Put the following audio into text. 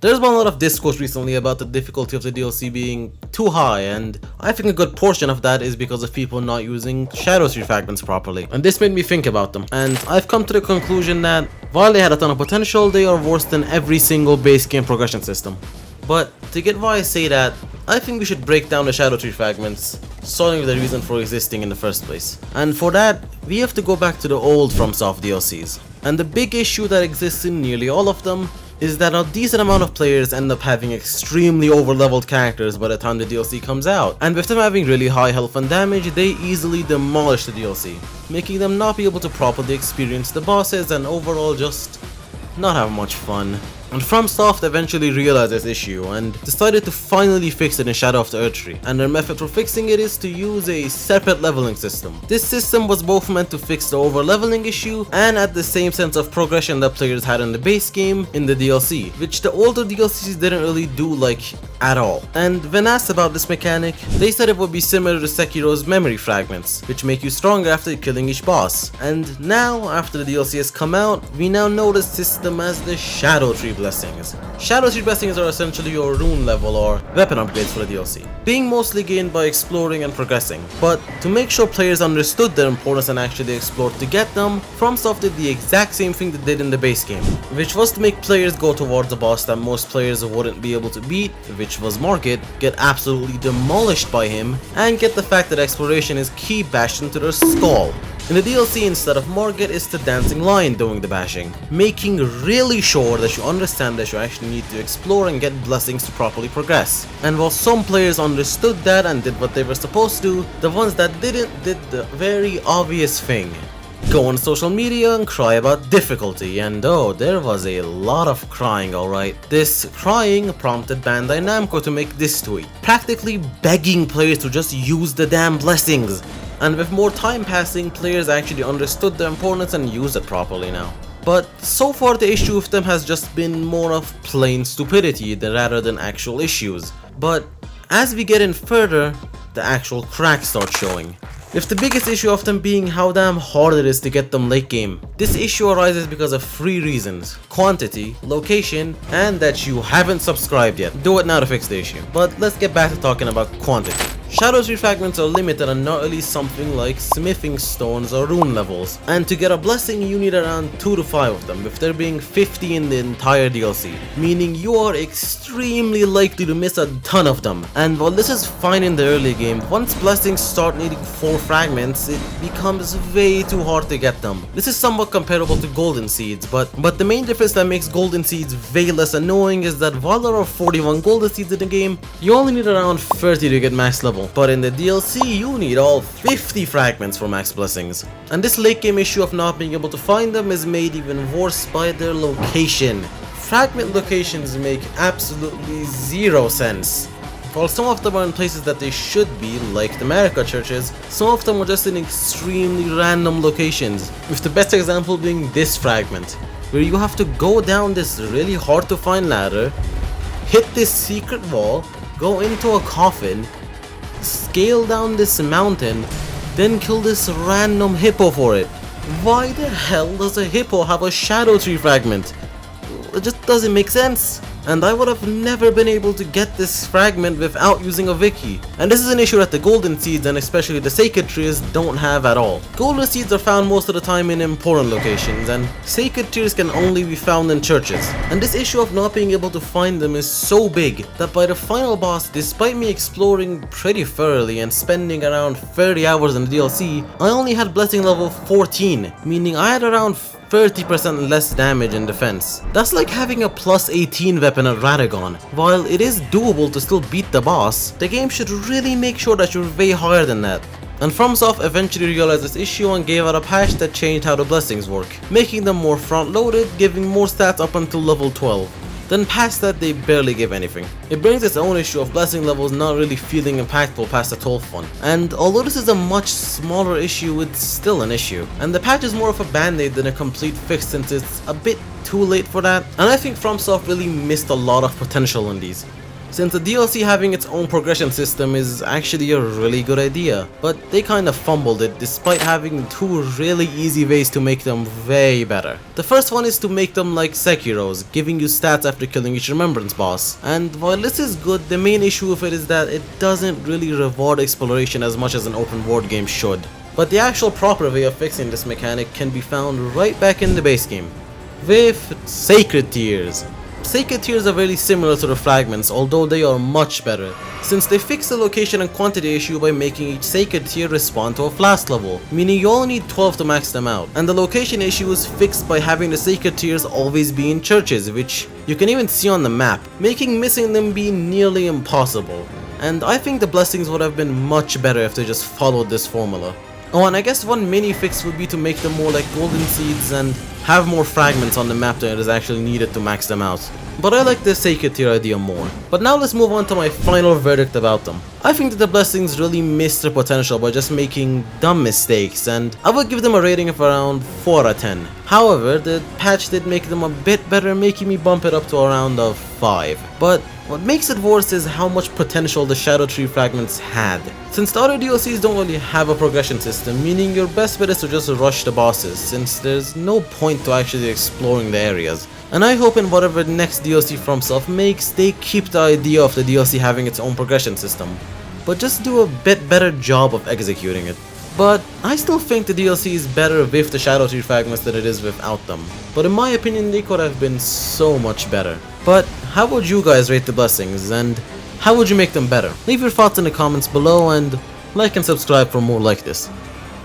There's been a lot of discourse recently about the difficulty of the DLC being too high, and I think a good portion of that is because of people not using Scadutree fragments properly. And this made me think about them, and I've come to the conclusion that while they had a ton of potential, they are worse than every single base game progression system. But to get why I say that, I think we should break down the Scadutree fragments, starting with the reason for existing in the first place. And for that, we have to go back to the old FromSoft DLCs. And the big issue that exists in nearly all of them is that a decent amount of players end up having extremely overleveled characters by the time the DLC comes out, and with them having really high health and damage, they easily demolish the DLC, making them not be able to properly experience the bosses and overall just not have much fun. And FromSoft eventually realized this issue and decided to finally fix it in Shadow of the Erdtree, and their method for fixing it is to use a separate leveling system. This system was both meant to fix the overleveling issue and add the same sense of progression that players had in the base game in the DLC, which the older DLCs didn't really do at all. And when asked about this mechanic, they said it would be similar to Sekiro's memory fragments, which make you stronger after killing each boss. And now, after the DLC has come out, we now know the system as the Scadutree blessings. Scadutree blessings are essentially your rune level or weapon upgrades for the DLC, being mostly gained by exploring and progressing. But to make sure players understood their importance and actually explored to get them, FromSoft did the exact same thing they did in the base game, which was to make players go towards a boss that most players wouldn't be able to beat, which was Market, get absolutely demolished by him, and get the fact that exploration is key bashed into their skull. In the DLC, instead of Margit, it's the Dancing Lion doing the bashing, making really sure that you understand that you actually need to explore and get blessings to properly progress. And while some players understood that and did what they were supposed to, the ones that didn't did the very obvious thing. Go on social media and cry about difficulty, and oh, there was a lot of crying, alright. This crying prompted Bandai Namco to make this tweet, practically begging players to just use the damn blessings. And with more time passing, players actually understood the importance and used it properly now. But so far the issue with them has just been more of plain stupidity rather than actual issues. But as we get in further, the actual cracks start showing, with the biggest issue of them being how damn hard it is to get them late game. This issue arises because of 3 reasons: quantity, location, and that you haven't subscribed yet. Do it now to fix the issue. But let's get back to talking about quantity. Scadutree fragments are limited on not only something like smithing stones or rune levels, and to get a blessing you need around 2 to 5 of them, with there being 50 in the entire DLC, meaning you are extremely likely to miss a ton of them. And while this is fine in the early game, once blessings start needing 4 fragments, it becomes way too hard to get them. This is somewhat comparable to golden seeds, but the main difference that makes golden seeds way less annoying is that while there are 41 golden seeds in the game, you only need around 30 to get max level. But in the DLC, you need all 50 fragments for max blessings. And this late game issue of not being able to find them is made even worse by their location. Fragment locations make absolutely 0 sense. While some of them are in places that they should be, like the America churches, some of them are just in extremely random locations, with the best example being this fragment, where you have to go down this really hard to find ladder, hit this secret wall, go into a coffin, scale down this mountain, then kill this random hippo for it. Why the hell does a hippo have a Scadutree fragment? It just doesn't make sense. And I would have never been able to get this fragment without using a wiki. And this is an issue that the golden seeds and especially the sacred trees don't have at all. Golden seeds are found most of the time in important locations, and sacred trees can only be found in churches. And this issue of not being able to find them is so big that by the final boss, despite me exploring pretty thoroughly and spending around 30 hours in the DLC, I only had blessing level 14, meaning I had around 30% less damage in defense. That's like having a plus 18 weapon at Radagon. While it is doable to still beat the boss, the game should really make sure that you're way higher than that. And FromSoft eventually realized this issue and gave out a patch that changed how the blessings work, making them more front-loaded, giving more stats up until level 12. Then past that, they barely give anything. It brings its own issue of blessing levels not really feeling impactful past the 12th one. And although this is a much smaller issue, it's still an issue. And the patch is more of a band-aid than a complete fix, since it's a bit too late for that. And I think FromSoft really missed a lot of potential in these. since the DLC having its own progression system is actually a really good idea, but they kinda fumbled it despite having two really easy ways to make them way better. The first one is to make them like Sekiro's, giving you stats after killing each remembrance boss, and while this is good, the main issue with it is that it doesn't really reward exploration as much as an open world game should. But the actual proper way of fixing this mechanic can be found right back in the base game, with Sacred Tears. Sacred Tears are very similar to the fragments, although they are much better, since they fix the location and quantity issue by making each Sacred Tear respond to a flask level, meaning you only need 12 to max them out, and the location issue is fixed by having the Sacred Tears always be in churches, which you can even see on the map, making missing them be nearly impossible, and I think the blessings would have been much better if they just followed this formula. Oh, and I guess one mini fix would be to make them more like golden seeds and have more fragments on the map than it is actually needed to max them out. But I like the Sacred Tier idea more. But now let's move on to my final verdict about them. I think that the blessings really missed their potential by just making dumb mistakes, and I would give them a rating of around 4 out of 10. However, the patch did make them a bit better, making me bump it up to around a 5. But what makes it worse is how much potential the Scadutree fragments had. Since the other DLCs don't really have a progression system, meaning your best bet is to just rush the bosses, since there's no point to actually exploring the areas. And I hope in whatever next DLC FromSoft makes, they keep the idea of the DLC having its own progression system, but just do a bit better job of executing it. But I still think the DLC is better with the Scadutree fragments than it is without them. But in my opinion, they could have been so much better. But how would you guys rate the blessings, and how would you make them better? Leave your thoughts in the comments below, and like and subscribe for more like this.